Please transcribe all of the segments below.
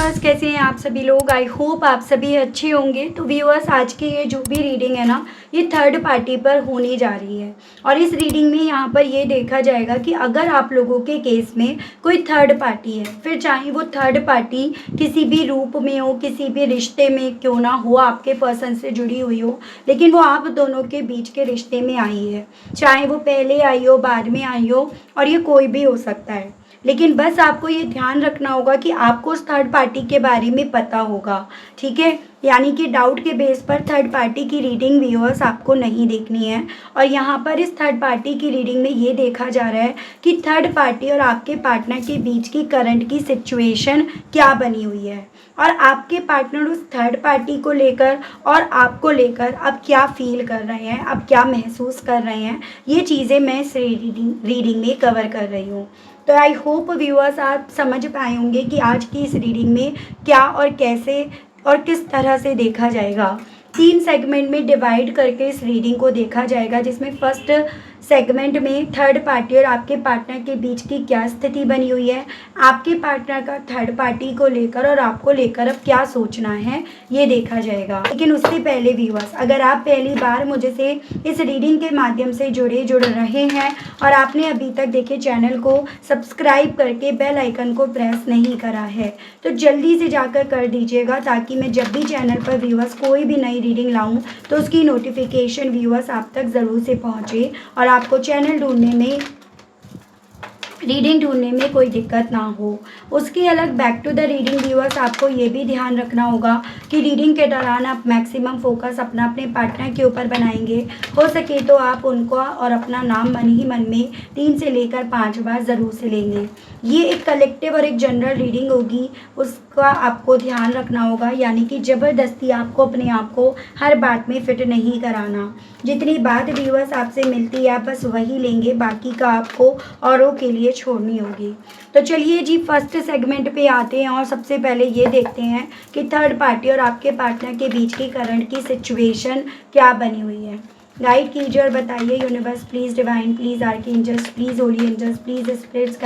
Viewers, कैसे हैं आप सभी लोग। आई होप आप सभी अच्छे होंगे। तो व्यूअर्स, आज की ये जो भी रीडिंग है ना, ये थर्ड पार्टी पर होने जा रही है। और इस रीडिंग में यहाँ पर ये देखा जाएगा कि अगर आप लोगों के केस में कोई थर्ड पार्टी है, फिर चाहे वो थर्ड पार्टी किसी भी रूप में हो, किसी भी रिश्ते में क्यों ना हो, आपके पर्सन से जुड़ी हुई हो, लेकिन वो आप दोनों के बीच के रिश्ते में आई है। चाहे वो पहले आई हो, बाद में आई हो, और ये कोई भी हो सकता है। लेकिन बस आपको ये ध्यान रखना होगा कि आपको उस थर्ड पार्टी के बारे में पता होगा, ठीक है। यानी कि डाउट के बेस पर थर्ड पार्टी की रीडिंग व्यूअर्स आपको नहीं देखनी है। और यहाँ पर इस थर्ड पार्टी की रीडिंग में ये देखा जा रहा है कि थर्ड पार्टी और आपके पार्टनर के बीच की करंट की सिचुएशन क्या बनी हुई है, और आपके पार्टनर उस थर्ड पार्टी को लेकर और आपको लेकर अब क्या फील कर रहे हैं, अब क्या महसूस कर रहे हैं। ये चीज़ें मैं इस रीडिंग में कवर कर रही हूँ। तो आई होप व्यूअर्स आप समझ पाए होंगे कि आज की इस रीडिंग में क्या और कैसे और किस तरह से देखा जाएगा। 3 सेगमेंट में डिवाइड करके इस रीडिंग को देखा जाएगा, जिसमें फर्स्ट सेगमेंट में थर्ड पार्टी और आपके पार्टनर के बीच की क्या स्थिति बनी हुई है, आपके पार्टनर का थर्ड पार्टी को लेकर और आपको लेकर अब क्या सोचना है, ये देखा जाएगा। लेकिन उससे पहले व्यूअर्स, अगर आप पहली बार मुझे से इस रीडिंग के माध्यम से जुड़ रहे हैं और आपने अभी तक देखे चैनल को सब्सक्राइब करके बेल आइकन को प्रेस नहीं करा है, तो जल्दी से जाकर कर दीजिएगा, ताकि मैं जब भी चैनल पर व्यूअर्स कोई भी नई रीडिंग लाऊं तो उसकी नोटिफिकेशन व्यूअर्स आप तक ज़रूर से पहुंचे और आपको चैनल रीडिंग ढूंढने में कोई दिक्कत ना हो। उसके अलग back to the reading viewers, आपको ये भी ध्यान रखना होगा कि रीडिंग के दौरान आप मैक्सिमम फोकस अपने पार्टनर के ऊपर बनाएंगे। हो सके तो आप उनको और अपना नाम मन ही मन में 3 से लेकर 5 बार ज़रूर से लेंगे। ये एक कलेक्टिव और एक जनरल रीडिंग होगी, उसका आपको ध्यान रखना होगा। यानी कि ज़बरदस्ती आपको अपने आप को हर बात में फिट नहीं कराना। जितनी बात व्यूअर्स आपसे मिलती है आप बस वही लेंगे, बाकी का आपको औरों के लिए छोड़नी होगी। तो चलिए जी, फर्स्ट सेगमेंट पे आते हैं और सबसे पहले ये देखते हैं कि थर्ड पार्टी और आपके पार्टनर के बीच की करंट की सिचुएशन क्या बनी हुई है। गाइड कीजिए और बताइए universe please, divine please, archangels please, holy angels please, spirits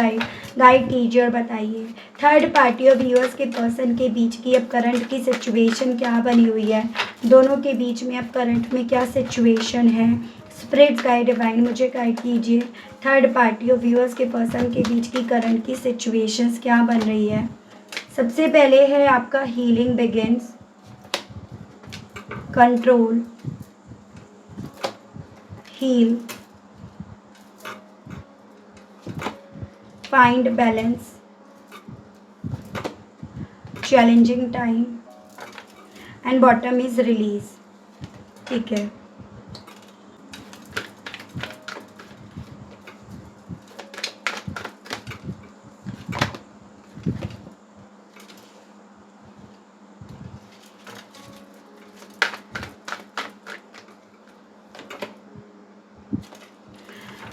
guide कीजिए और बताइए थर्ड पार्टी और व्यूअर्स के पर्सन के बीच की अब करंट की सिचुएशन क्या बनी हुई है। दोनों के बीच में अब करंट में क्या सिचुएशन है। स्पिरिट्स गाइड, डिवाइन मुझे गाइड कीजिए थर्ड पार्टी और व्यूअर्स के पर्सन के बीच की करंट की सिचुएशंस क्या बन रही है। सबसे पहले है आपका healing begins, control, heal, find balance, challenging time, and bottom is release। ठीक है,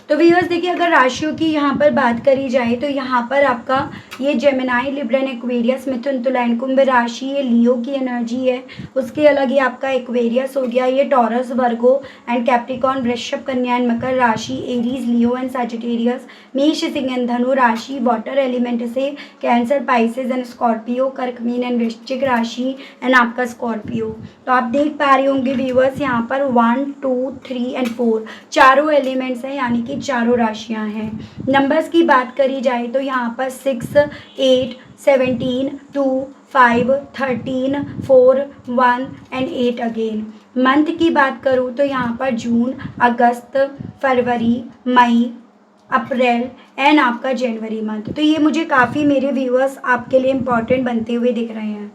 तो व्यूअर्स देखिए, अगर राशियों की यहाँ पर बात करी जाए तो यहाँ पर आपका ये जेमिनाई, लिब्रन, एक्वेरियस, मिथुन, तुला एंड कुंभ राशि, ये लियो की एनर्जी है। उसके अलग ये आपका एक्वेरियस हो गया, ये टॉरस, वर्गो एंड कैप्रिकॉन, वृषभ, कन्या एंड मकर राशि, एरीज, लियो एंड सजिटेरियस, मेष, सिंह एंड धनु राशि, वाटर एलिमेंट से कैंसर, पाइसेस एंड स्कॉर्पियो, कर्क, मीन एंड वृश्चिक राशि एंड आपका स्कॉर्पियो। तो आप देख पा रहे होंगे व्यूअर्स, यहाँ पर 1, 2, 3 एंड 4 चारों एलिमेंट्स हैं, यानी कि चारों राशियां हैं। नंबर्स की बात करी जाए तो यहाँ पर 6, 8, 17, 2, 5, 13, 4, 1 एंड 8 अगेन। मंथ की बात करूँ तो यहाँ पर जून, अगस्त, फरवरी, मई, अप्रैल एंड आपका जनवरी मंथ। तो ये मुझे काफ़ी मेरे व्यूअर्स आपके लिए इम्पॉर्टेंट बनते हुए दिख रहे हैं।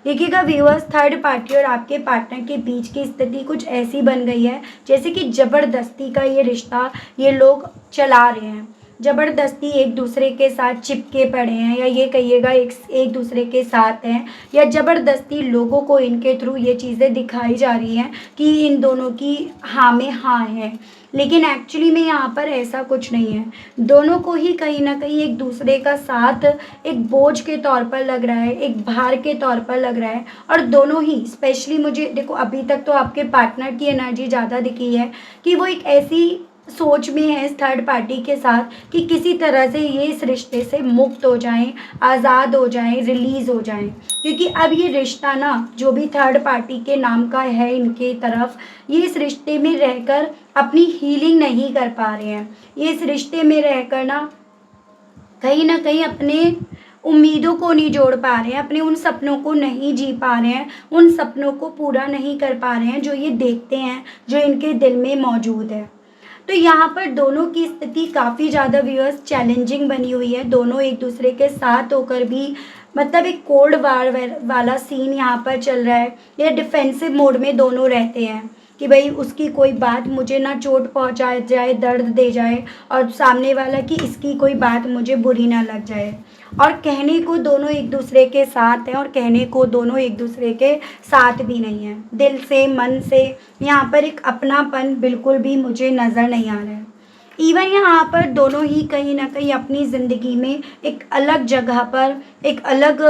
देखिएगा व्यूअर्स, थर्ड पार्टी और आपके पार्टनर के बीच की स्थिति कुछ ऐसी बन गई है जैसे कि ज़बरदस्ती का ये रिश्ता ये लोग चला रहे हैं। ज़बरदस्ती एक दूसरे के साथ चिपके पड़े हैं, या ये कहिएगा एक दूसरे के साथ हैं, या ज़बरदस्ती लोगों को इनके थ्रू ये चीज़ें दिखाई जा रही हैं कि इन दोनों की हाँ में हाँ है। लेकिन एक्चुअली में यहाँ पर ऐसा कुछ नहीं है। दोनों को ही कहीं ना कहीं एक दूसरे का साथ एक बोझ के तौर पर लग रहा है, एक भार के तौर पर लग रहा है। और दोनों ही स्पेशली मुझे देखो, अभी तक तो आपके पार्टनर की एनर्जी ज़्यादा दिखी है कि वो एक ऐसी सोच में है इस थर्ड पार्टी के साथ कि किसी तरह से ये इस रिश्ते से मुक्त हो जाएं, आज़ाद हो जाएं, रिलीज़ हो जाएं, क्योंकि अब ये रिश्ता ना जो भी थर्ड पार्टी के नाम का है इनके तरफ, ये इस रिश्ते में रहकर अपनी हीलिंग नहीं कर पा रहे हैं। ये इस रिश्ते में रहकर ना कहीं अपने उम्मीदों को नहीं जोड़ पा रहे हैं, अपने उन सपनों को नहीं जी पा रहे हैं, उन सपनों को पूरा नहीं कर पा रहे हैं जो ये देखते हैं, जो इनके दिल में मौजूद है। तो यहाँ पर दोनों की स्थिति काफ़ी ज़्यादा व्यूअर्स चैलेंजिंग बनी हुई है। दोनों एक दूसरे के साथ होकर भी मतलब एक कोल्ड वार वाला सीन यहाँ पर चल रहा है, या डिफेंसिव मोड में दोनों रहते हैं कि भाई उसकी कोई बात मुझे ना चोट पहुँचा जाए, दर्द दे जाए, और सामने वाला कि इसकी कोई बात मुझे बुरी ना लग जाए। और कहने को दोनों एक दूसरे के साथ हैं, और कहने को दोनों एक दूसरे के साथ भी नहीं हैं। दिल से, मन से यहाँ पर एक अपनापन बिल्कुल भी मुझे नज़र नहीं आ रहा है। इवन यहाँ पर दोनों ही कहीं ना कहीं अपनी ज़िंदगी में एक अलग जगह पर, एक अलग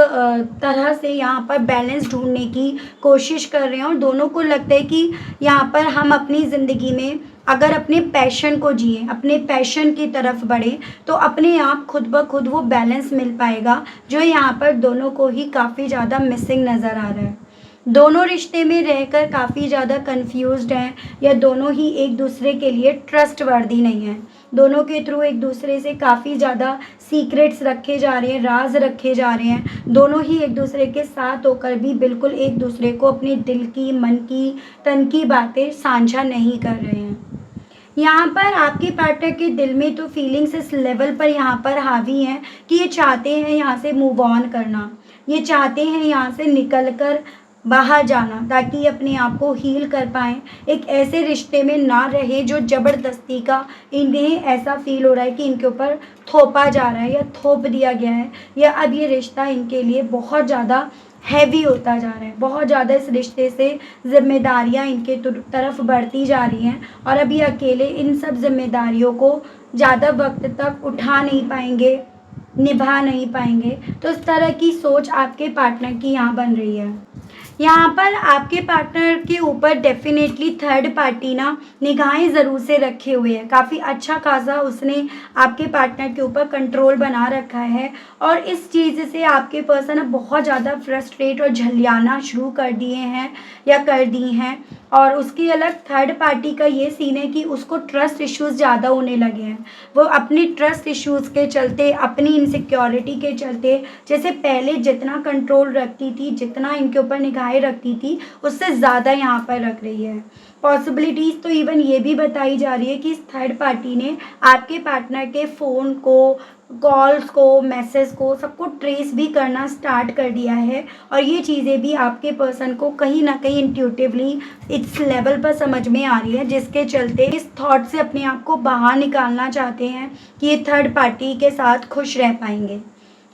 तरह से यहाँ पर बैलेंस ढूंढने की कोशिश कर रहे हैं, और दोनों को लगता है कि यहाँ पर हम अपनी ज़िंदगी में अगर अपने पैशन को जिए, अपने पैशन की तरफ बढ़ें, तो अपने आप खुद ब खुद वो बैलेंस मिल पाएगा, जो यहाँ पर दोनों को ही काफ़ी ज़्यादा मिसिंग नज़र आ रहा है। दोनों रिश्ते में रहकर काफ़ी ज़्यादा कंफ्यूज्ड हैं, या दोनों ही एक दूसरे के लिए ट्रस्टवर्दी नहीं हैं। दोनों के थ्रू एक दूसरे से काफ़ी ज़्यादा सीक्रेट्स रखे जा रहे हैं, राज रखे जा रहे हैं। दोनों ही एक दूसरे के साथ होकर भी बिल्कुल एक दूसरे को अपने दिल की, मन की, तन की बातें साझा नहीं कर रहे हैं। यहाँ पर आपके पार्टनर के दिल में तो फीलिंग्स इस लेवल पर यहाँ पर हावी हैं कि ये चाहते हैं यहाँ से मूव ऑन करना, ये चाहते हैं यहाँ से निकल कर बाहर जाना, ताकि अपने आप को हील कर पाएँ, एक ऐसे रिश्ते में ना रहे जो ज़बरदस्ती का इन्हें ऐसा फील हो रहा है कि इनके ऊपर थोपा जा रहा है या थोप दिया गया है, या अब ये रिश्ता इनके लिए बहुत ज़्यादा हैवी होता जा रहा है। बहुत ज़्यादा इस रिश्ते से ज़िम्मेदारियाँ इनके तरफ बढ़ती जा रही हैं, और अब ये अकेले इन सब जिम्मेदारियों को ज़्यादा वक्त तक उठा नहीं पाएंगे, निभा नहीं पाएंगे। तो इस तरह की सोच आपके पार्टनर की यहाँ बन रही है। यहाँ पर आपके पार्टनर के ऊपर डेफिनेटली थर्ड पार्टी ना निगाहें ज़रूर से रखे हुए है। काफ़ी अच्छा खासा उसने आपके पार्टनर के ऊपर कंट्रोल बना रखा है, और इस चीज़ से आपके पर्सन अब बहुत ज़्यादा फ्रस्ट्रेट और झल्लाना शुरू कर दिए हैं या कर दी हैं। और उसकी अलग थर्ड पार्टी का ये सीन है कि उसको ट्रस्ट इश्यूज़ ज़्यादा होने लगे हैं। वो अपनी ट्रस्ट इश्यूज़ के चलते, अपनी इनसिक्योरिटी के चलते, जैसे पहले जितना कंट्रोल रखती थी, जितना इनके ऊपर निगाहें रखती थी, उससे ज़्यादा यहाँ पर रख रही है। पॉसिबिलिटीज़ तो इवन ये भी बताई जा रही है कि इस थर्ड पार्टी ने आपके पार्टनर के फ़ोन को, कॉल्स को, मैसेज को, सबको ट्रेस भी करना स्टार्ट कर दिया है, और ये चीज़ें भी आपके पर्सन को कहीं ना कहीं इंट्यूटिवली इस लेवल पर समझ में आ रही है, जिसके चलते इस थॉट से अपने आप को बाहर निकालना चाहते हैं कि ये थर्ड पार्टी के साथ खुश रह पाएंगे,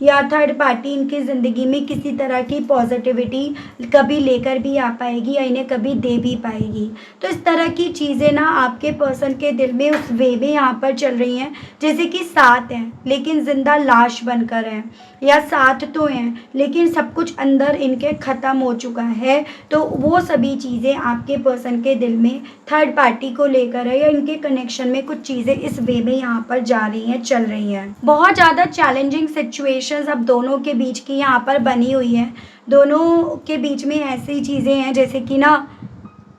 या थर्ड पार्टी इनकी ज़िंदगी में किसी तरह की पॉजिटिविटी कभी लेकर भी आ पाएगी, या इन्हें कभी दे भी पाएगी। तो इस तरह की चीज़ें ना आपके पर्सन के दिल में उस वे में यहाँ पर चल रही हैं, जैसे कि साथ हैं लेकिन ज़िंदा लाश बनकर हैं, या साथ तो हैं लेकिन सब कुछ अंदर इनके ख़त्म हो चुका है। तो वो सभी चीज़ें आपके पर्सन के दिल में थर्ड पार्टी को लेकर है, या इनके कनेक्शन में कुछ चीज़ें इस वे में यहाँ पर जा रही हैं, चल रही हैं। बहुत ज़्यादा चैलेंजिंग सिचुएशंस अब दोनों के बीच की यहाँ पर बनी हुई है। दोनों के बीच में ऐसी चीज़ें हैं जैसे कि ना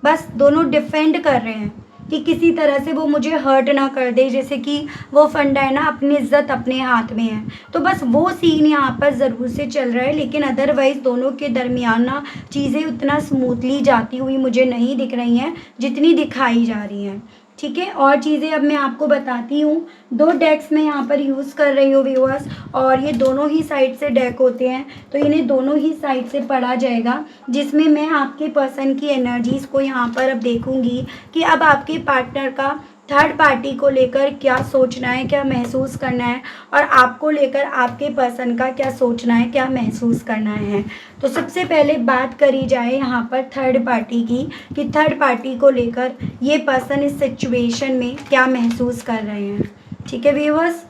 बस दोनों डिफेंड कर रहे हैं कि किसी तरह से वो मुझे हर्ट ना कर दे, जैसे कि वो फंडा है ना, अपनी इज्जत अपने हाथ में है। तो बस वो सीन यहाँ पर ज़रूर से चल रहा है, लेकिन अदरवाइज़ दोनों के दरमियान ना चीज़ें उतना स्मूथली जाती हुई मुझे नहीं दिख रही हैं जितनी दिखाई जा रही हैं। ठीक है, और चीज़ें अब मैं आपको बताती हूँ। 2 डेक्स मैं यहाँ पर यूज़ कर रही हूँ व्यूअर्स, और ये दोनों ही साइड से डेक होते हैं, तो इन्हें दोनों ही साइड से पढ़ा जाएगा, जिसमें मैं आपके पर्सन की एनर्जीज़ को यहाँ पर अब देखूँगी कि अब आपके पार्टनर का थर्ड पार्टी को लेकर क्या सोचना है, क्या महसूस करना है, और आपको लेकर आपके पर्सन का क्या सोचना है, क्या महसूस करना है। तो सबसे पहले बात करी जाए यहाँ पर थर्ड पार्टी की, कि थर्ड पार्टी को लेकर ये पर्सन इस सिचुएशन में क्या महसूस कर रहे हैं। ठीक है व्यूअर्स,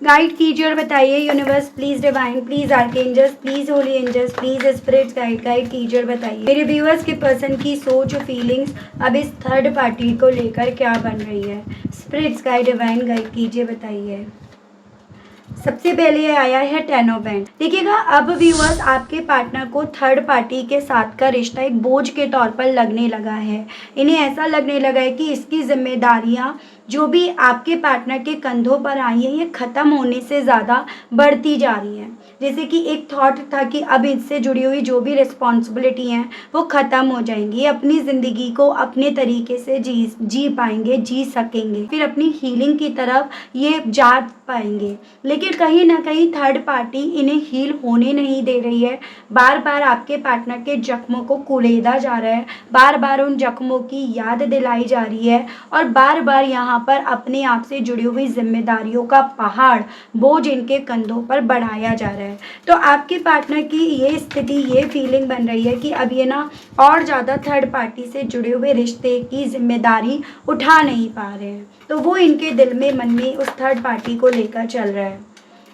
गाइड कीजिए और बताइए universe please divine, please archangels, please holy angels, please spirits guide कीजिए और बताइए मेरे व्यूअर्स के पर्सन की सोच और फीलिंग्स अब इस थर्ड पार्टी को लेकर क्या बन रही है। स्पिरिट्स गाइड डिवाइन गाइड कीजिए, बताइए। सबसे पहले ये आया है 10 ऑफ वैंड्स। देखिएगा अब व्यूअर्स आपके पार्टनर को थर्ड पार्टी के साथ का रिश्ता एक बोझ के तौर पर लगने लगा है। इन्हें ऐसा लगने लगा है कि इसकी जिम्मेदारियां जो भी आपके पार्टनर के कंधों पर आई है ये ख़त्म होने से ज़्यादा बढ़ती जा रही है। जैसे कि एक थॉट था कि अब इससे जुड़ी हुई जो भी रिस्पॉन्सिबिलिटी हैं वो ख़त्म हो जाएंगी, अपनी ज़िंदगी को अपने तरीके से जी पाएंगे, जी सकेंगे, फिर अपनी हीलिंग की तरफ ये जा पाएंगे। लेकिन कहीं ना कहीं थर्ड पार्टी इन्हें हील होने नहीं दे रही है। बार बार आपके पार्टनर के जख्मों को कुरेदा जा रहा है, बार बार उन जख्मों की याद दिलाई जा रही है और बार बार यहाँ पर अपने आप से जुड़ी हुई जिम्मेदारियों का पहाड़ बोझ इनके कंधों पर बढ़ाया जा रहा है। तो आपके पार्टनर की ये स्थिति, ये फीलिंग बन रही है कि अब ये ना और ज़्यादा थर्ड पार्टी से जुड़े हुए रिश्ते की जिम्मेदारी उठा नहीं पा रहे हैं। तो वो इनके दिल में, मन में उस थर्ड पार्टी को लेकर चल रहा है।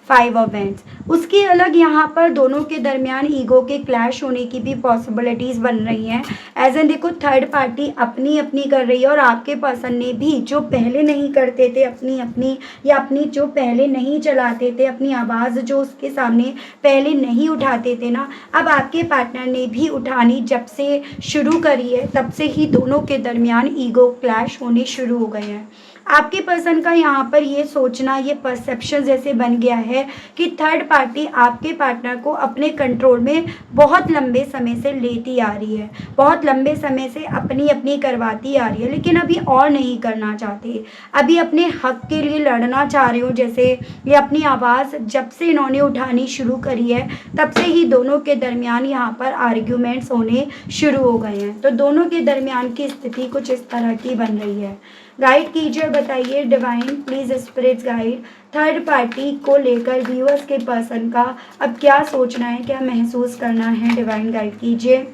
5 ऑफ वैंड्स। उसकी अलग यहाँ पर दोनों के दरमियान ईगो के क्लैश होने की भी पॉसिबिलिटीज़ बन रही हैं। एज एन देखो थर्ड पार्टी अपनी अपनी कर रही है और आपके पर्सन ने भी जो पहले नहीं करते थे अपनी अपनी, या अपनी जो पहले नहीं चलाते थे, अपनी आवाज़ जो उसके सामने पहले नहीं उठाते थे ना, अब आपके पार्टनर ने भी उठानी जब से शुरू करी है तब से ही दोनों के दरमियान ईगो क्लैश होने शुरू हो गए हैं। आपके पर्सन का यहाँ पर ये सोचना, ये परसेप्शन जैसे बन गया है कि थर्ड पार्टी आपके पार्टनर को अपने कंट्रोल में बहुत लंबे समय से लेती आ रही है, बहुत लंबे समय से अपनी अपनी करवाती आ रही है, लेकिन अभी और नहीं करना चाहते, अभी अपने हक के लिए लड़ना चाह रहे हो। जैसे ये अपनी आवाज़ जब से इन्होंने उठानी शुरू करी है तब से ही दोनों के दरमियान यहाँ पर आर्ग्यूमेंट्स होने शुरू हो गए हैं। तो दोनों के दरमियान की स्थिति कुछ इस तरह की बन रही है। गाइड कीजिए और बताइए divine, please spirits guide, third party को लेकर व्यूअर्स के पर्सन का अब क्या सोचना है, क्या महसूस करना है। डिवाइन गाइड कीजिए।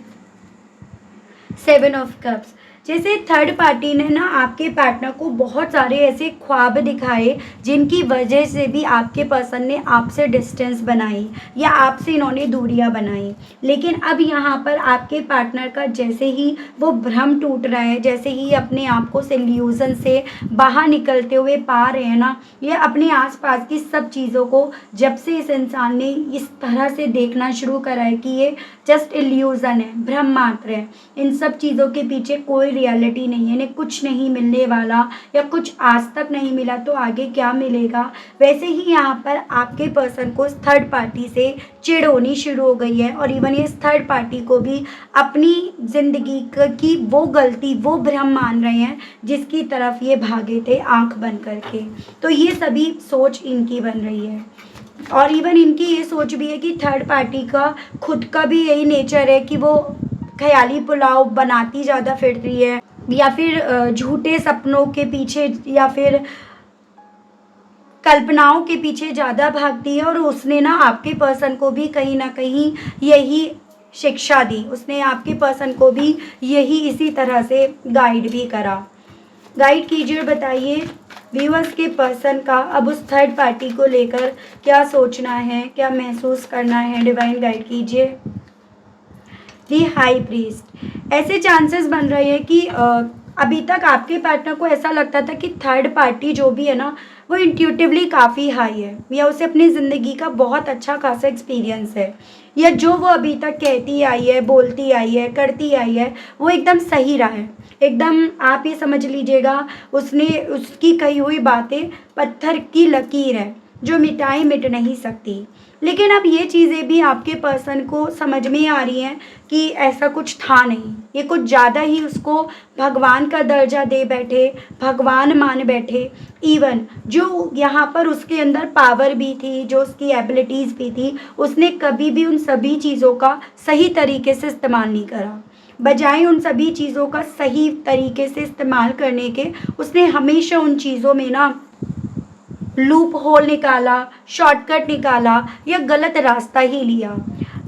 7 ऑफ कप्स। जैसे थर्ड पार्टी ने ना आपके पार्टनर को बहुत सारे ऐसे ख्वाब दिखाए जिनकी वजह से भी आपके पर्सन ने आपसे डिस्टेंस बनाई या आपसे इन्होंने दूरियां बनाई। लेकिन अब यहाँ पर आपके पार्टनर का जैसे ही वो भ्रम टूट रहा है, जैसे ही अपने आप को इल्यूजन से बाहर निकलते हुए पा रहे हैं ना, ये अपने आसपास की सब चीज़ों को जब से इस इंसान ने इस तरह से देखना शुरू करा है कि ये जस्ट इल्यूजन है, भ्रम मात्र है, इन सब चीज़ों के पीछे कोई रियलिटी नहीं है, इन्हें कुछ नहीं मिलने वाला या कुछ आज तक नहीं मिला तो आगे क्या मिलेगा, वैसे ही यहाँ पर आपके पर्सन को थर्ड पार्टी से चिढ़ होनी शुरू हो गई है। और इवन इस थर्ड पार्टी को भी अपनी ज़िंदगी की वो गलती, वो भ्रम मान रहे हैं जिसकी तरफ ये भागे थे आंख बंद करके। तो ये सभी सोच इनकी बन रही है। और इवन इनकी ये सोच भी है कि थर्ड पार्टी का खुद का भी यही नेचर है कि वो ख्याली पुलाव बनाती ज़्यादा फिर रही है, या फिर झूठे सपनों के पीछे या फिर कल्पनाओं के पीछे ज़्यादा भागती है। और उसने ना आपके पर्सन को भी कहीं ना कहीं यही शिक्षा दी, उसने आपके पर्सन को भी यही इसी तरह से गाइड भी करा। गाइड कीजिए और बताइए व्यूअर्स के पर्सन का अब उस थर्ड पार्टी को लेकर क्या सोचना है, क्या महसूस करना है। डिवाइन गाइड कीजिए। दी हाई प्रीस्ट। ऐसे चांसेस बन रहे हैं कि अभी तक आपके पार्टनर को ऐसा लगता था कि थर्ड पार्टी जो भी है ना वो इंट्यूटिवली काफ़ी हाई है, या उसे अपनी ज़िंदगी का बहुत अच्छा खासा एक्सपीरियंस है, या जो वो अभी तक कहती आई है, बोलती आई है, करती आई है वो एकदम सही रहा है। एकदम आप ये समझ लीजिएगा उसकी कही हुई बातें पत्थर की लकीर है जो मिट नहीं सकती। लेकिन अब ये चीज़ें भी आपके पर्सन को समझ में आ रही हैं कि ऐसा कुछ था नहीं, ये कुछ ज़्यादा ही उसको भगवान का दर्जा दे बैठे, भगवान मान बैठे। इवन जो यहाँ पर उसके अंदर पावर भी थी, जो उसकी एबिलिटीज़ भी थी, उसने कभी भी उन सभी चीज़ों का सही तरीके से इस्तेमाल नहीं करा। बजाय उन सभी चीज़ों का सही तरीके से इस्तेमाल करने के उसने हमेशा उन चीज़ों में ना लूप होल निकाला, शॉर्टकट निकाला या गलत रास्ता ही लिया।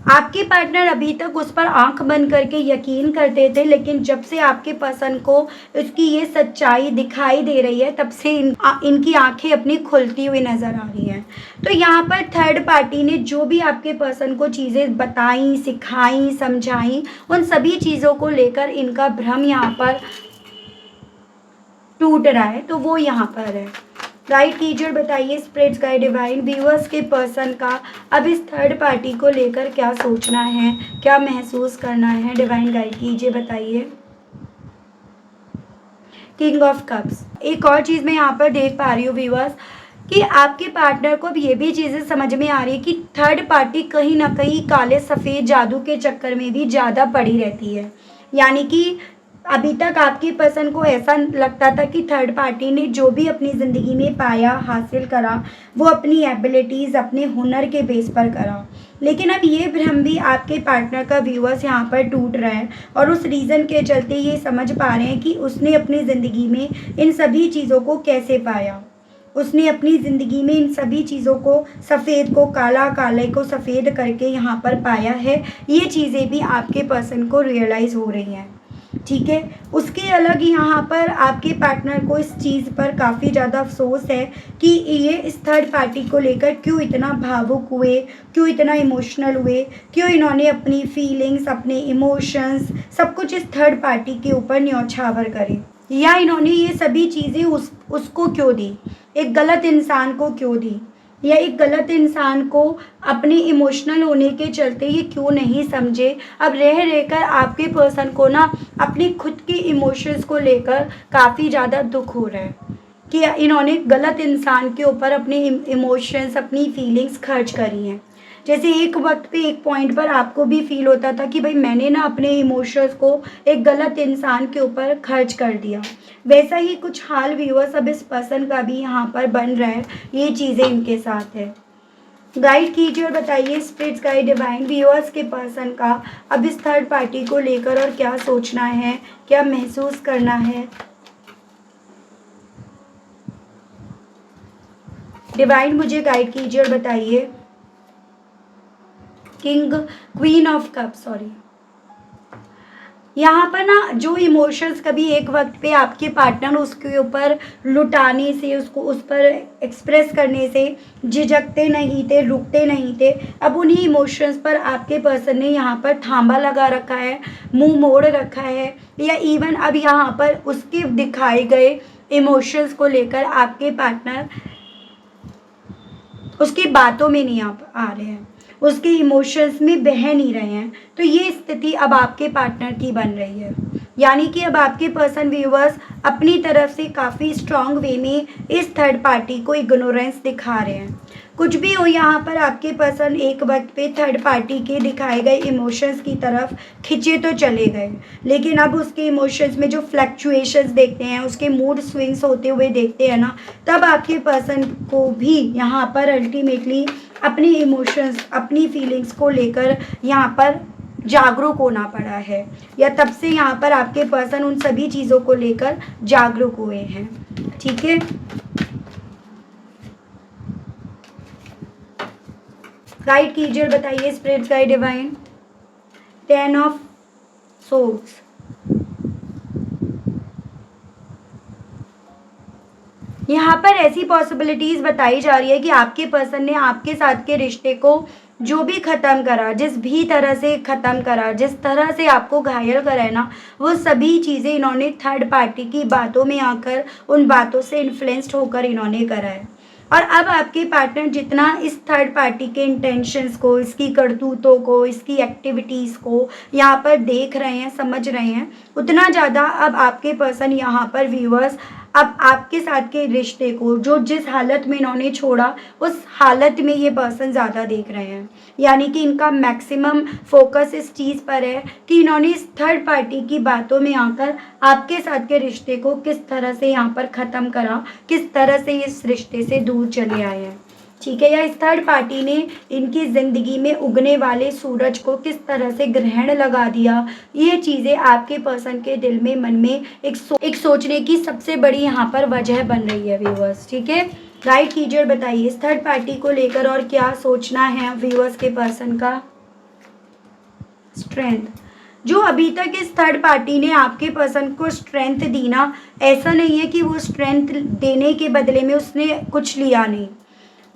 आपके पार्टनर अभी तक उस पर आंख बंद करके यकीन करते थे, लेकिन जब से आपके पर्सन को उसकी ये सच्चाई दिखाई दे रही है तब से इनकी आंखें अपनी खुलती हुई नज़र आ रही हैं। तो यहाँ पर थर्ड पार्टी ने जो भी आपके पर्सन को चीज़ें बताई, सिखाई, समझाई, उन सभी चीज़ों को लेकर इनका भ्रम यहाँ पर टूट रहा है, तो वो यहाँ पर है। गाइड कीजिए और बताइए स्पिरिट्स गाइड डिवाइन व्यूअर्स के पर्सन का अब इस थर्ड पार्टी को लेकर क्या सोचना है, क्या महसूस करना है। डिवाइन गाइड कीजिए, बताइए। King of cups. एक और चीज़ मैं यहाँ पर देख पा रही हूँ व्यूअर्स कि आपके पार्टनर को अब ये भी चीज़ें समझ में आ रही है कि थर्ड पार्टी कहीं ना कहीं काले सफ़ेद जादू के चक्कर में भी ज़्यादा पड़ी रहती है। यानी कि अभी तक आपकी पर्सन को ऐसा लगता था कि थर्ड पार्टी ने जो भी अपनी ज़िंदगी में पाया, हासिल करा, वो अपनी एबिलिटीज़, अपने हुनर के बेस पर करा। लेकिन अब ये भ्रम भी आपके पार्टनर का व्यूअर्स यहाँ पर टूट रहा है और उस रीज़न के चलते ये समझ पा रहे हैं कि उसने अपनी ज़िंदगी में इन सभी चीज़ों को कैसे पाया। उसने अपनी ज़िंदगी में इन सभी चीज़ों को, सफ़ेद को काला, काले को सफ़ेद करके यहाँ पर पाया है। ये चीज़ें भी आपके पर्सन को रियलाइज़ हो रही हैं, ठीक है। उसके अलग यहाँ पर आपके पार्टनर को इस चीज़ पर काफ़ी ज़्यादा अफसोस है कि ये इस थर्ड पार्टी को लेकर क्यों इतना भावुक हुए, क्यों इतना इमोशनल हुए, क्यों इन्होंने अपनी फीलिंग्स, अपने इमोशंस सब कुछ इस थर्ड पार्टी के ऊपर न्यौछावर करे, या इन्होंने ये सभी चीज़ें उसको क्यों दी, एक गलत इंसान को क्यों दी, या एक गलत इंसान को अपने इमोशनल होने के चलते ये क्यों नहीं समझे। अब रह रहकर आपके पर्सन को ना अपनी खुद के इमोशंस को लेकर काफ़ी ज़्यादा दुख हो रहा है कि इन्होंने गलत इंसान के ऊपर अपने इमोशंस, अपनी फीलिंग्स खर्च करी हैं। जैसे एक वक्त पे एक पॉइंट पर आपको भी फील होता था कि भाई मैंने ना अपने इमोशंस को एक गलत इंसान के ऊपर खर्च कर दिया, वैसा ही कुछ हाल व्यूअर्स अब इस पर्सन का भी यहाँ पर बन रहा है। ये चीज़ें इनके साथ है। गाइड कीजिए और बताइए स्पिरिट्स गाइड डिवाइन व्यूअर्स के पर्सन का अब इस थर्ड पार्टी को लेकर और क्या सोचना है, क्या महसूस करना है। डिवाइन मुझे गाइड कीजिए और बताइए। Queen of cup, sorry. यहाँ पर ना जो इमोशंस कभी एक वक्त पे आपके पार्टनर उसके ऊपर लुटाने से, उसको उस पर एक्सप्रेस करने से झिझकते नहीं थे, रुकते नहीं थे, अब उन्हीं इमोशंस पर आपके पर्सन ने यहाँ पर थांबा लगा रखा है, मुंह मोड़ रखा है, या इवन अब यहाँ पर उसके दिखाए गए इमोशंस को लेकर आपके पार्टनर उसकी बातों में नहीं आ रहे हैं, उसके इमोशंस में बह नहीं रहे हैं। तो ये स्थिति अब आपके पार्टनर की बन रही है। यानी कि अब आपके पर्सन व्यूअर्स अपनी तरफ से काफ़ी स्ट्रॉन्ग वे में इस थर्ड पार्टी को इग्नोरेंस दिखा रहे हैं। कुछ भी हो, यहाँ पर आपके पर्सन एक वक्त पे थर्ड पार्टी के दिखाए गए इमोशंस की तरफ खिंचे तो चले गए, लेकिन अब उसके इमोशंस में जो फ्लक्चुएशंस देखते हैं, उसके मूड स्विंग्स होते हुए देखते हैं ना, तब आपके पर्सन को भी यहाँ पर अल्टीमेटली अपनी इमोशंस, अपनी फीलिंग्स को लेकर यहाँ पर जागरूक होना पड़ा है, या तब से यहाँ पर आपके पर्सन उन सभी चीज़ों को लेकर जागरूक हुए हैं, ठीक है। गाइड कीजिए और बताइए spirit guide divine. 10 of swords. यहाँ पर ऐसी पॉसिबिलिटीज़ बताई जा रही है कि आपके पर्सन ने आपके साथ के रिश्ते को जो भी ख़त्म करा, जिस भी तरह से ख़त्म करा, जिस तरह से आपको घायल करा है ना, वो सभी चीज़ें इन्होंने थर्ड पार्टी की बातों में आकर, उन बातों से इन्फ्लुएंस्ड होकर इन्होंने करा है। और अब आपके पार्टनर जितना इस थर्ड पार्टी के इंटेंशंस को, इसकी करतूतों को, इसकी एक्टिविटीज़ को यहाँ पर देख रहे हैं, समझ रहे हैं, उतना ज़्यादा अब आपके पर्सन यहाँ पर व्यूअर्स अब आपके साथ के रिश्ते को, जो जिस हालत में इन्होंने छोड़ा, उस हालत में ये पर्सन ज़्यादा देख रहे हैं। यानी कि इनका मैक्सिमम फोकस इस चीज़ पर है कि इन्होंने इस थर्ड पार्टी की बातों में आकर आपके साथ के रिश्ते को किस तरह से यहाँ पर ख़त्म करा, किस तरह से इस रिश्ते से दूर चले आए हैं, ठीक है। या इस थर्ड पार्टी ने इनकी ज़िंदगी में उगने वाले सूरज को किस तरह से ग्रहण लगा दिया। ये चीज़ें आपके पर्सन के दिल में, मन में एक सोचने की सबसे बड़ी यहाँ पर वजह बन रही है व्यूअर्स, ठीक है। गाइड कीजिए और बताइए इस थर्ड पार्टी को लेकर और क्या सोचना है व्यूअर्स के पर्सन का। स्ट्रेंथ, जो अभी तक इस थर्ड पार्टी ने आपके पर्सन को स्ट्रेंथ दी ना, ऐसा नहीं है कि वो स्ट्रेंथ देने के बदले में उसने कुछ लिया नहीं।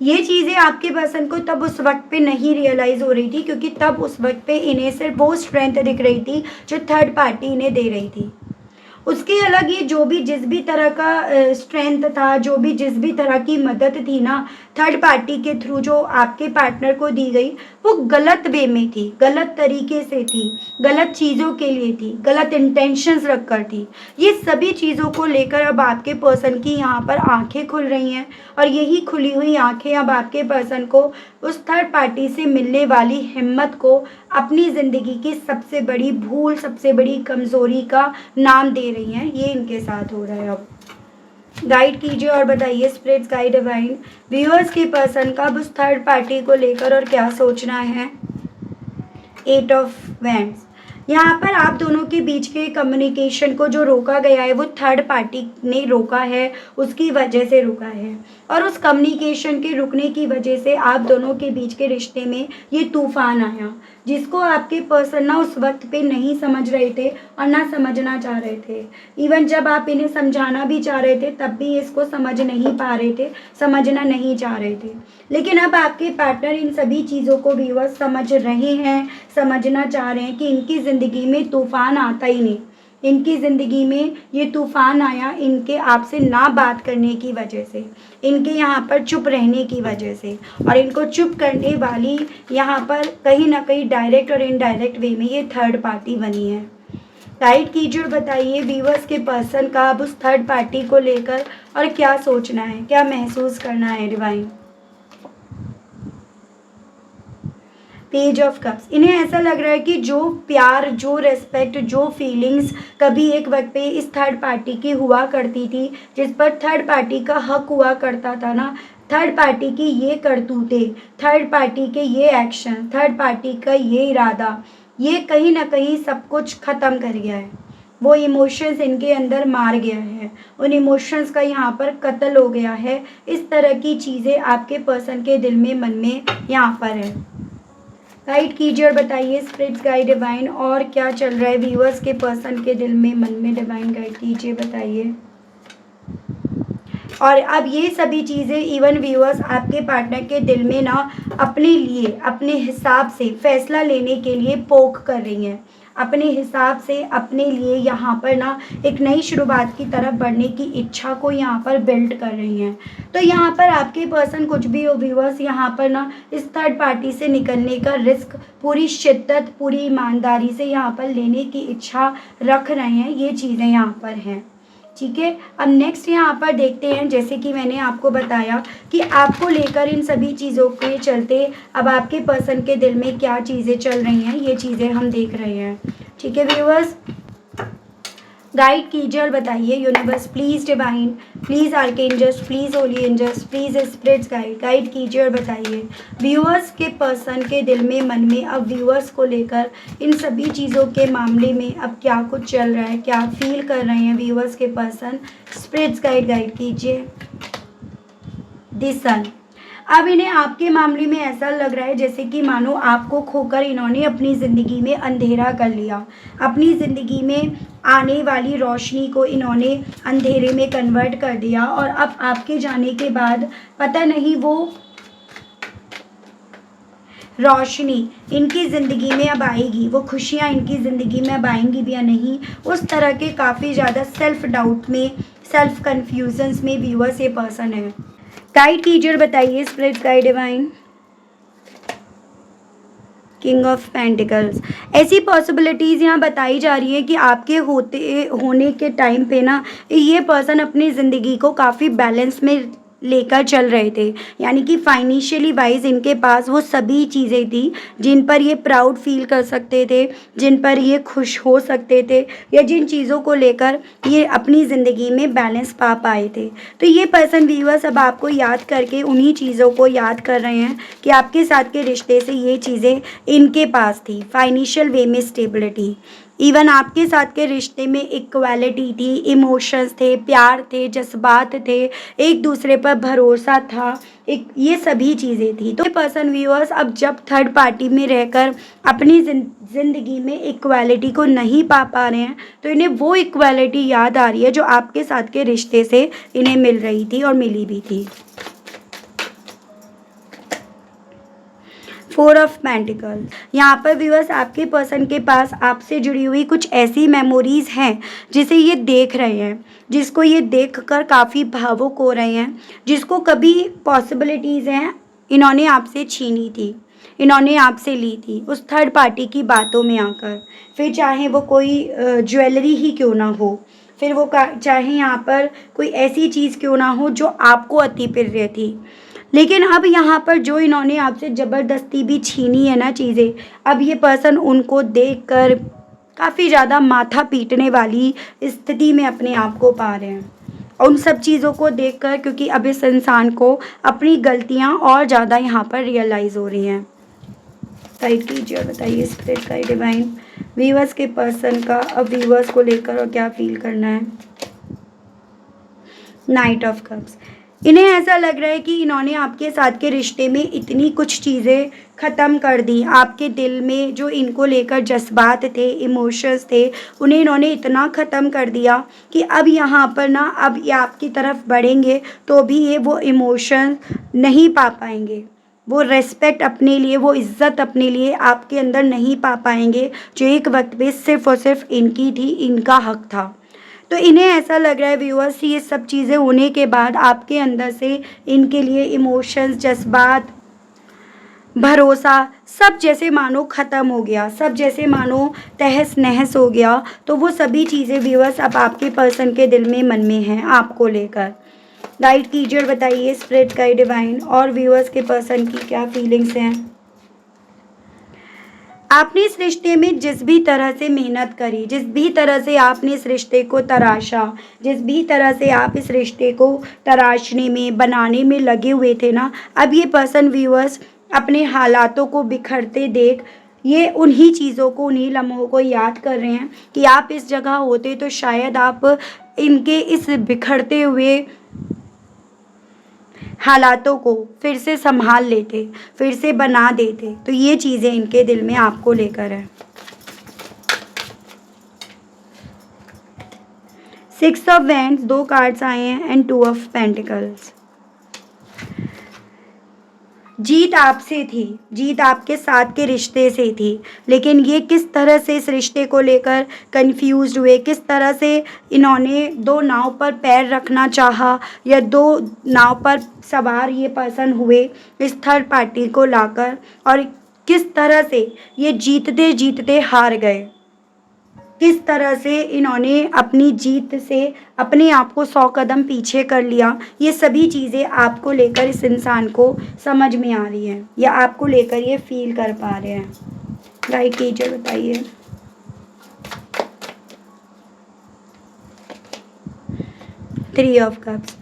ये चीज़ें आपके पर्सन को तब उस वक्त पे नहीं रियलाइज़ हो रही थी, क्योंकि तब उस वक्त पे इन्हें सिर्फ वो स्ट्रेंथ दिख रही थी जो थर्ड पार्टी इन्हें दे रही थी। उसके अलग ये जो भी जिस भी तरह का स्ट्रेंथ था, जो भी जिस भी तरह की मदद थी ना थर्ड पार्टी के थ्रू जो आपके पार्टनर को दी गई, वो गलत वे में थी, गलत तरीके से थी, गलत चीज़ों के लिए थी, गलत इंटेंशंस रख कर थी। ये सभी चीज़ों को लेकर अब आपके पर्सन की यहाँ पर आंखें खुल रही हैं, और यही खुली हुई आंखें अब आपके पर्सन को उस थर्ड पार्टी से मिलने वाली हिम्मत को अपनी ज़िंदगी की सबसे बड़ी भूल, सबसे बड़ी कमज़ोरी का नाम दे रही हैं। ये इनके साथ हो रहा है। अब गाइड कीजिए और बताइए स्पिरिट्स, गाइड, डिवाइन, व्यूअर्स के पर्सन का अब उस थर्ड पार्टी को लेकर और क्या सोचना है। 8 ऑफ वैंड्स, यहाँ पर आप दोनों के बीच के कम्युनिकेशन को जो रोका गया है वो थर्ड पार्टी ने रोका है, उसकी वजह से रुका है, और उस कम्युनिकेशन के रुकने की वजह से आप दोनों के बीच के रिश्ते में ये तूफान आया, जिसको आपके पर्सन ना उस वक्त पे नहीं समझ रहे थे और ना समझना चाह रहे थे। इवन जब आप इन्हें समझाना भी चाह रहे थे तब भी इसको समझ नहीं पा रहे थे, समझना नहीं चाह रहे थे। लेकिन अब आपके पार्टनर इन सभी चीज़ों को व्यूअर्स समझ रहे हैं, समझना चाह रहे हैं कि इनकी ज़िंदगी में तूफ़ान आता ही नहीं, इनकी ज़िंदगी में ये तूफ़ान आया इनके आपसे ना बात करने की वजह से, इनके यहाँ पर चुप रहने की वजह से, और इनको चुप करने वाली यहाँ पर कहीं ना कहीं डायरेक्ट और इनडायरेक्ट वे में ये थर्ड पार्टी बनी है। गाइड कीजिए और बताइए व्यूअर्स के पर्सन का अब उस थर्ड पार्टी को लेकर और क्या सोचना है, क्या महसूस करना है। डिवाइन, पेज ऑफ कप्स, इन्हें ऐसा लग रहा है कि जो प्यार, जो रेस्पेक्ट, जो फीलिंग्स कभी एक वक्त पे इस थर्ड पार्टी की हुआ करती थी, जिस पर थर्ड पार्टी का हक हुआ करता था ना, थर्ड पार्टी की ये करतूतें, थर्ड पार्टी के ये एक्शन, थर्ड पार्टी का ये इरादा, ये कहीं ना कहीं सब कुछ ख़त्म कर गया है। वो इमोशंस इनके अंदर मार गया है, उन इमोशंस का यहाँ पर कत्ल हो गया है। इस तरह की चीज़ें आपके पर्सन के दिल में, मन में यहाँ पर है। गाइड कीजिए और बताइए स्पिरिट्स, गाइड, डिवाइन, और क्या चल रहा है व्यूअर्स के पर्सन के दिल में, मन में। डिवाइन गाइड कीजिए, बताइए। और अब ये सभी चीज़ें इवन व्यूअर्स आपके पार्टनर के दिल में ना अपने लिए, अपने हिसाब से फैसला लेने के लिए पोक कर रही हैं, अपने हिसाब से अपने लिए यहाँ पर ना एक नई शुरुआत की तरफ बढ़ने की इच्छा को यहाँ पर बिल्ड कर रही हैं। तो यहाँ पर आपके पर्सन कुछ भी हो व्यूअर्स, यहाँ पर ना इस थर्ड पार्टी से निकलने का रिस्क पूरी शिद्दत, पूरी ईमानदारी से यहाँ पर लेने की इच्छा रख रहे हैं। ये चीज़ें यहाँ पर हैं, ठीक है। अब नेक्स्ट यहाँ पर देखते हैं, जैसे कि मैंने आपको बताया कि आपको लेकर इन सभी चीज़ों के चलते अब आपके पर्सन के दिल में क्या चीज़ें चल रही हैं, ये चीज़ें हम देख रहे हैं, ठीक है व्यूअर्स। गाइड कीजिए और बताइए universe, please divine, please archangels, please holy angels, please spirits, guide कीजिए और बताइए व्यूअर्स के पर्सन के दिल में, मन में अब व्यूअर्स को लेकर इन सभी चीज़ों के मामले में अब क्या कुछ चल रहा है, क्या फील कर रहे हैं व्यूअर्स के पर्सन। स्पिरिट्स गाइड कीजिए। द सन, अब इन्हें आपके मामले में ऐसा लग रहा है जैसे कि मानो आपको खोकर इन्होंने अपनी ज़िंदगी में अंधेरा कर लिया, अपनी ज़िंदगी में आने वाली रोशनी को इन्होंने अंधेरे में कन्वर्ट कर दिया, और अब आपके जाने के बाद पता नहीं वो रोशनी इनकी ज़िंदगी में अब आएगी, वो खुशियाँ इनकी ज़िंदगी में अब आएंगी भी या नहीं। उस तरह के काफ़ी ज़्यादा सेल्फ डाउट में, सेल्फ कन्फ्यूजन्स में व्यूअर्स ये पर्सन है। गाइड कीजिए और बताइए spirit, guide, divine. King of pentacles, ऐसी पॉसिबिलिटीज़ यहाँ बताई जा रही है कि आपके होने के टाइम पे ना ये पर्सन अपनी ज़िंदगी को काफ़ी बैलेंस में लेकर चल रहे थे, यानी कि फाइनेंशियली वाइज इनके पास वो सभी चीज़ें थी जिन पर ये प्राउड फील कर सकते थे, जिन पर ये खुश हो सकते थे, या जिन चीज़ों को लेकर ये अपनी ज़िंदगी में बैलेंस पा पाए थे। तो ये पर्सन व्यूअर्स अब आपको याद करके उन्हीं चीज़ों को याद कर रहे हैं कि आपके साथ के रिश्ते से ये चीज़ें इनके पास थी, फाइनेंशियल वे में स्टेबिलिटी, इवन आपके साथ के रिश्ते में इक्वालिटी थी, इमोशंस थे, प्यार थे, जज्बात थे, एक दूसरे पर भरोसा था, एक ये सभी चीज़ें थी। तो पर्सन व्यूअर्स अब जब थर्ड पार्टी में रहकर अपनी ज़िंदगी में इक्वालिटी को नहीं पा रहे हैं, तो इन्हें वो इक्वालिटी याद आ रही है जो आपके साथ के रिश्ते से इन्हें मिल रही थी और मिली भी थी। 4 ऑफ पेंटिकल्स, यहाँ पर व्यूअर्स आपके पर्सन के पास आपसे जुड़ी हुई कुछ ऐसी मेमोरीज़ हैं जिसे ये देख रहे हैं, जिसको ये देखकर काफ़ी भावुक हो रहे हैं, जिसको कभी पॉसिबिलिटीज़ हैं इन्होंने आपसे छीनी थी, इन्होंने आपसे ली थी उस थर्ड पार्टी की बातों में आकर। फिर चाहे वो कोई ज्वेलरी ही क्यों ना हो, फिर वो चाहे यहाँ पर कोई ऐसी चीज़ क्यों ना हो जो आपको अति प्रिय थी, लेकिन अब यहाँ पर जो इन्होंने आपसे ज़बरदस्ती भी छीनी है ना चीज़ें, अब ये पर्सन उनको देखकर काफ़ी ज़्यादा माथा पीटने वाली स्थिति में अपने आप को पा रहे हैं। उन सब चीज़ों को देखकर, क्योंकि अब इस इंसान को अपनी गलतियाँ और ज़्यादा यहाँ पर रियलाइज़ हो रही हैं। गाइड कीजिए और बताइए स्पिरिट गाइड डिवाइन व्यूअर्स के पर्सन का अब व्यूअर्स को लेकर और क्या फील करना है। नाइट ऑफ कप्स, इन्हें ऐसा लग रहा है कि इन्होंने आपके साथ के रिश्ते में इतनी कुछ चीज़ें ख़त्म कर दी, आपके दिल में जो इनको लेकर जज्बात थे, इमोशंस थे, उन्हें इन्होंने इतना ख़त्म कर दिया कि अब यहाँ पर ना अब ये आपकी तरफ बढ़ेंगे तो भी ये वो इमोशन नहीं पा पाएंगे, वो रेस्पेक्ट अपने लिए, वो इज़्ज़त अपने लिए आपके अंदर नहीं पा पाएंगे जो एक वक्त पे सिर्फ़ और सिर्फ इनकी थी, इनका हक था। तो इन्हें ऐसा लग रहा है व्यूअर्स, ये सब चीज़ें होने के बाद आपके अंदर से इनके लिए इमोशंस, जज्बात, भरोसा सब जैसे मानो ख़त्म हो गया, सब जैसे मानो तहस नहस हो गया। तो वो सभी चीज़ें व्यूअर्स अब आपके पर्सन के दिल में, मन में हैं आपको लेकर। गाइड कीजिए और बताइए स्पिरिट गाइड डिवाइन और व्यूअर्स के पर्सन की क्या फीलिंग्स हैं। आपने इस रिश्ते में जिस भी तरह से मेहनत करी, जिस भी तरह से आपने इस रिश्ते को तराशा, जिस भी तरह से आप इस रिश्ते को तराशने में, बनाने में लगे हुए थे ना, अब ये पर्सन व्यूअर्स अपने हालातों को बिखरते देख ये उन्हीं चीज़ों को, उन्हीं लम्हों को याद कर रहे हैं कि आप इस जगह होते तो शायद आप इनके इस बिखरते हुए हालातों को फिर से संभाल लेते, फिर से बना देते। तो ये चीज़ें इनके दिल में आपको लेकर है। 6 ऑफ वैंड्स, 2 कार्ड्स आए हैं एंड 2 ऑफ पेंटिकल्स। जीत आपसे थी, जीत आपके साथ के रिश्ते से थी, लेकिन ये किस तरह से इस रिश्ते को लेकर कंफ्यूज्ड हुए, किस तरह से इन्होंने 2 नाव पर पैर रखना चाहा या 2 नाव पर सवार ये पर्सन हुए इस थर्ड पार्टी को लाकर, और किस तरह से ये जीतते जीतते हार गए, किस तरह से इन्होंने अपनी जीत से अपने आप को 100 कदम पीछे कर लिया। ये सभी चीज़ें आपको लेकर इस इंसान को समझ में आ रही हैं या आपको लेकर ये फील कर पा रहे हैं। गाइड कीजिए, बताइए। थ्री ऑफ कप्स,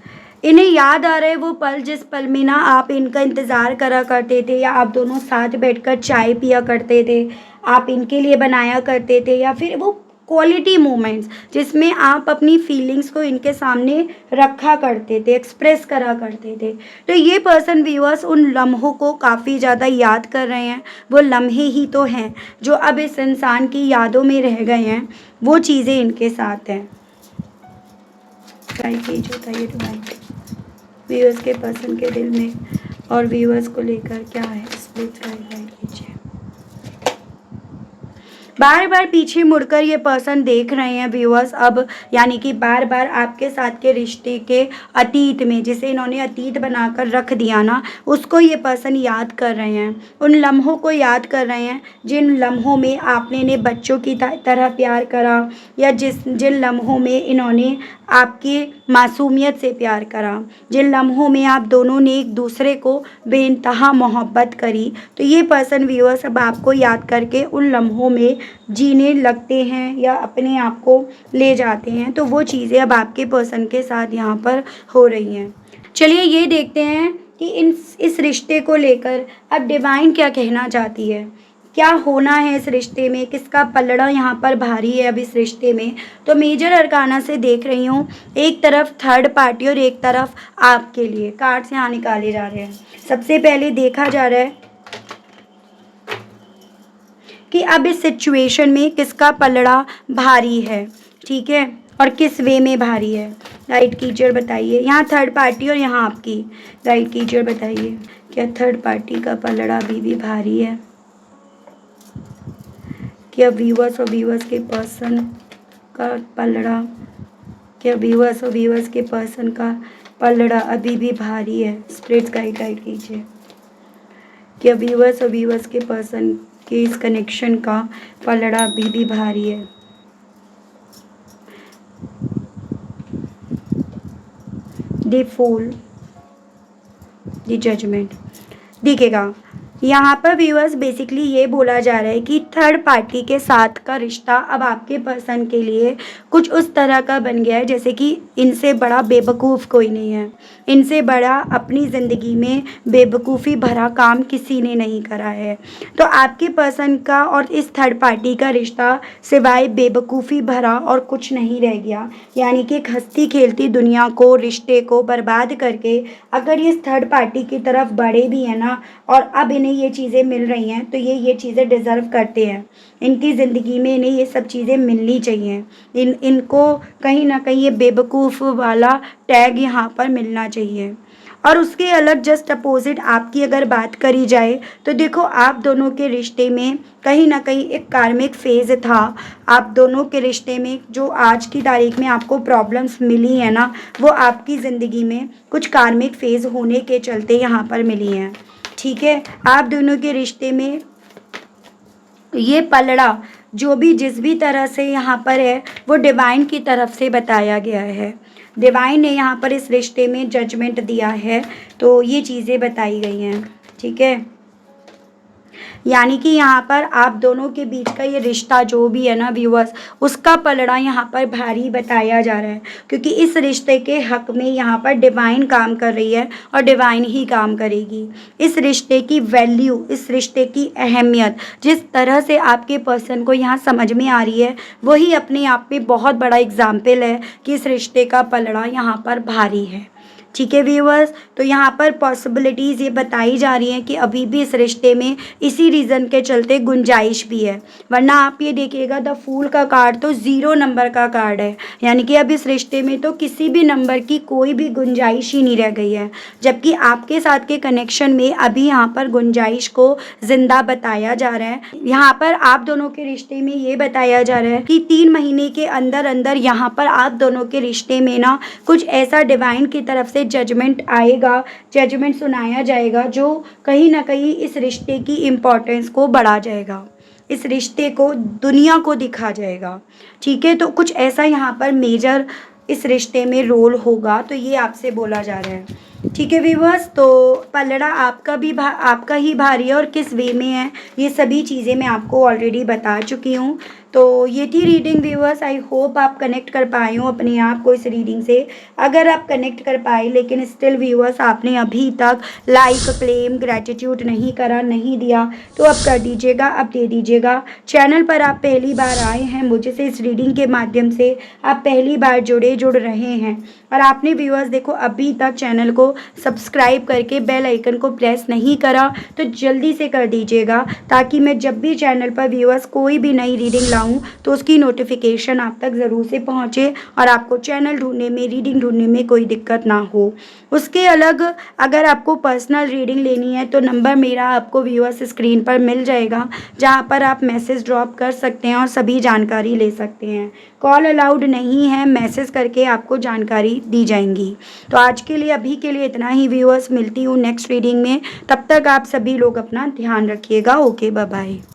इन्हें याद आ रहा है वो पल जिस पल में ना आप इनका इंतज़ार करा करते थे, या आप दोनों साथ बैठकर चाय पिया करते थे, आप इनके लिए बनाया करते थे, या फिर वो क्वालिटी मोमेंट्स जिसमें आप अपनी फीलिंग्स को इनके सामने रखा करते थे, एक्सप्रेस करा करते थे। तो ये पर्सन व्यूअर्स उन लम्हों को काफ़ी ज़्यादा याद कर रहे हैं। वो लम्हे ही तो हैं जो अब इस इंसान की यादों में रह गए हैं, वो चीज़ें इनके साथ हैं। बताइए व्यूअर्स के पर्सन के दिल में और व्यूअर्स को लेकर क्या है। स्प्लिट गाइड कीजिए। बार बार पीछे मुड़कर ये पर्सन देख रहे हैं व्यूअर्स, अब यानी कि बार बार आपके साथ के रिश्ते के अतीत में, जिसे इन्होंने अतीत बनाकर रख दिया ना, उसको ये पर्सन याद कर रहे हैं, उन लम्हों को याद कर रहे हैं जिन लम्हों में आपने इन्हें बच्चों की तरह प्यार करा, या जिन लम्हों में इन्होंने आपकी मासूमियत से प्यार करा, जिन लम्हों में आप दोनों ने एक दूसरे को बेइंतहा मोहब्बत करी। तो ये पर्सन व्यूअर्स अब आपको याद करके उन लम्हों में जीने लगते हैं या अपने आप को ले जाते हैं। तो वो चीज़ें अब आपके पर्सन के साथ यहाँ पर हो रही हैं। चलिए ये देखते हैं कि इस रिश्ते को लेकर अब डिवाइन क्या कहना चाहती है, क्या होना है इस रिश्ते में, किसका पलड़ा यहाँ पर भारी है अब इस रिश्ते में। तो मेजर अरकाना से देख रही हूँ, एक तरफ थर्ड पार्टी और एक तरफ आपके लिए कार्ड्स यहाँ निकाले जा रहे हैं। सबसे पहले देखा जा रहा है कि अब इस सिचुएशन में किसका पलड़ा भारी है, ठीक है, और किस वे में भारी है। गाइड कीजिए, बताइए। यहाँ थर्ड पार्टी और यहाँ आपकी। गाइड कीजिए, बताइए क्या थर्ड पार्टी का पलड़ा अभी भी भारी है, क्या व्यूअर्स और व्यूअर्स के पर्सन का पलड़ा, क्या व्यूअर्स और व्यूअर्स के पर्सन का पलड़ा अभी भी भारी है। स्पिरिट्स गाइड कीजिए, क्या व्यूअर्स और व्यूअर्स के पर्सन के इस कनेक्शन का पलड़ा अभी भी भारी है। The fool, the judgement. दिखेगा यहाँ पर व्यूअर्स बेसिकली ये बोला जा रहा है कि थर्ड पार्टी के साथ का रिश्ता अब आपके पर्सन के लिए कुछ उस तरह का बन गया है जैसे कि इनसे बड़ा बेवकूफ़ कोई नहीं है, इनसे बड़ा अपनी ज़िंदगी में बेवकूफ़ी भरा काम किसी ने नहीं करा है। तो आपके पर्सन का और इस थर्ड पार्टी का रिश्ता सिवाय बेवकूफ़ी भरा और कुछ नहीं रह गया। यानी कि एक हंसती खेलती दुनिया को, रिश्ते को बर्बाद करके अगर ये थर्ड पार्टी की तरफ बढ़े भी है ना, और अब इन्हें ये चीज़ें मिल रही हैं तो ये चीज़ें डिज़र्व करते हैं। इनकी ज़िंदगी में इन्हें ये सब चीज़ें मिलनी चाहिए। इनको कहीं ना कहीं ये बेवकूफ़ वाला टैग यहाँ पर मिलना चाहिए। और उसके अलग जस्ट अपोजिट आपकी अगर बात करी जाए तो देखो, आप दोनों के रिश्ते में कहीं ना कहीं एक कार्मिक फेज़ था। आप दोनों के रिश्ते में जो आज की तारीख में आपको प्रॉब्लम्स मिली है ना, वो आपकी ज़िंदगी में कुछ कार्मिक फेज़ होने के चलते यहाँ पर मिली हैं, ठीक है। आप दोनों के रिश्ते में ये पलड़ा जो भी जिस भी तरह से यहाँ पर है वो डिवाइन की तरफ से बताया गया है। डिवाइन ने यहाँ पर इस रिश्ते में जजमेंट दिया है, तो ये चीज़ें बताई गई हैं, ठीक है। यानी कि यहाँ पर आप दोनों के बीच का ये रिश्ता जो भी है ना व्यूअर्स, उसका पलड़ा यहाँ पर भारी बताया जा रहा है, क्योंकि इस रिश्ते के हक में यहाँ पर डिवाइन काम कर रही है और डिवाइन ही काम करेगी। इस रिश्ते की वैल्यू, इस रिश्ते की अहमियत जिस तरह से आपके पर्सन को यहाँ समझ में आ रही है, वही अपने आप में बहुत बड़ा एग्जाम्पल है कि इस रिश्ते का पलड़ा यहाँ पर भारी है, ठीक है व्यूअर्स। तो यहाँ पर पॉसिबिलिटीज़ ये बताई जा रही हैं कि अभी भी इस रिश्ते में इसी रीज़न के चलते गुंजाइश भी है। वरना आप ये देखिएगा, द फूल का कार्ड तो 0 नंबर का कार्ड है, यानी कि अब इस रिश्ते में तो किसी भी नंबर की कोई भी गुंजाइश ही नहीं रह गई है। जबकि आपके साथ के कनेक्शन में अभी यहाँ पर गुंजाइश को ज़िंदा बताया जा रहा है। यहाँ पर आप दोनों के रिश्ते में ये बताया जा रहा है कि 3 महीने के अंदर अंदर यहाँ पर आप दोनों के रिश्ते में ना कुछ ऐसा डिवाइन की तरफ से जजमेंट आएगा, जजमेंट सुनाया जाएगा जो कहीं ना कहीं इस रिश्ते की इम्पोर्टेंस को बढ़ा जाएगा, इस रिश्ते को दुनिया को दिखा जाएगा, ठीक है। तो कुछ ऐसा यहाँ पर मेजर इस रिश्ते में रोल होगा, तो ये आपसे बोला जा रहा है, ठीक है व्यूअर्स। तो पलड़ा आपका ही भारी है और किस वे में है, ये सभी चीज़ें मैं आपको ऑलरेडी बता चुकी हूँ। तो ये थी रीडिंग व्यूअर्स। आई होप आप कनेक्ट कर पाए हो अपने आप को इस रीडिंग से। अगर आप कनेक्ट कर पाए लेकिन स्टिल व्यूअर्स आपने अभी तक लाइक, क्लेम, ग्रैटिट्यूड नहीं करा, नहीं दिया, तो अब कर दीजिएगा, अब दे दीजिएगा। चैनल पर आप पहली बार आए हैं, मुझे से इस रीडिंग के माध्यम से आप पहली बार जुड़ रहे हैं और आपने व्यूअर्स देखो अभी तक चैनल को सब्सक्राइब करके बेल आइकन को प्रेस नहीं करा, तो जल्दी से कर दीजिएगा, ताकि मैं जब भी चैनल पर व्यूअर्स कोई भी नई रीडिंग लाऊं तो उसकी नोटिफिकेशन आप तक ज़रूर से पहुंचे और आपको चैनल ढूंढने में, रीडिंग ढूंढने में कोई दिक्कत ना हो। उसके अलग अगर आपको पर्सनल रीडिंग लेनी है तो नंबर मेरा आपको व्यूअर्स स्क्रीन पर मिल जाएगा, जहां पर आप मैसेज ड्रॉप कर सकते हैं और सभी जानकारी ले सकते हैं। कॉल अलाउड नहीं है, मैसेज करके आपको जानकारी दी जाएंगी। तो आज के लिए, अभी के लिए इतना ही व्यूअर्स। मिलती हूँ नेक्स्ट रीडिंग में, तब तक आप सभी लोग अपना ध्यान रखिएगा। Okay, bye bye.